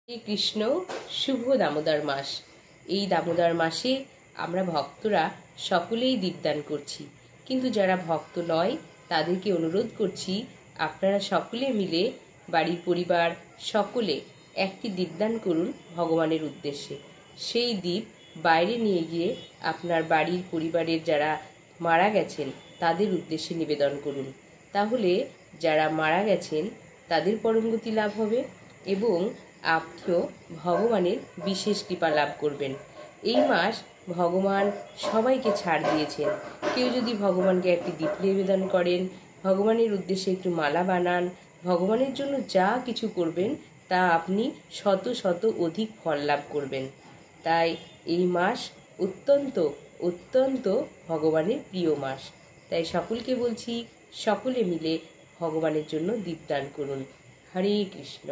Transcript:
শ্রী কৃষ্ণ শুভ দামোদর মাস। এই দামোদর মাসে আমরা ভক্তরা সকলেই দীপদান করছি, কিন্তু যারা ভক্ত নয় তাদেরকে অনুরোধ করছি আপনারা সকলে মিলে বাড়ির পরিবার সকলে একটি দীপদান করুন ভগবানের উদ্দেশ্যে। সেই দ্বীপ বাইরে নিয়ে গিয়ে আপনার বাড়ির পরিবারের যারা মারা গেছেন তাদের উদ্দেশ্যে নিবেদন করুন। তাহলে যারা মারা গেছেন তাদের পরমগতি লাভ হবে এবং আপনিও ভগবানের বিশেষ কৃপা লাভ করবেন। এই মাস ভগবান সবাইকে ছাড় দিয়েছেন। কেউ যদি ভগবানকে একটি দীপ নিবেদন করেন, ভগবানের উদ্দেশ্যে একটু মালা বানান, ভগবানের জন্য যা কিছু করবেন তা আপনি শত শত অধিক ফল লাভ করবেন। তাই এই মাস অত্যন্ত অত্যন্ত ভগবানের প্রিয় মাস। তাই সকলকে বলছি, সকলে মিলে ভগবানের জন্য দীপদান করুন। হরে কৃষ্ণ।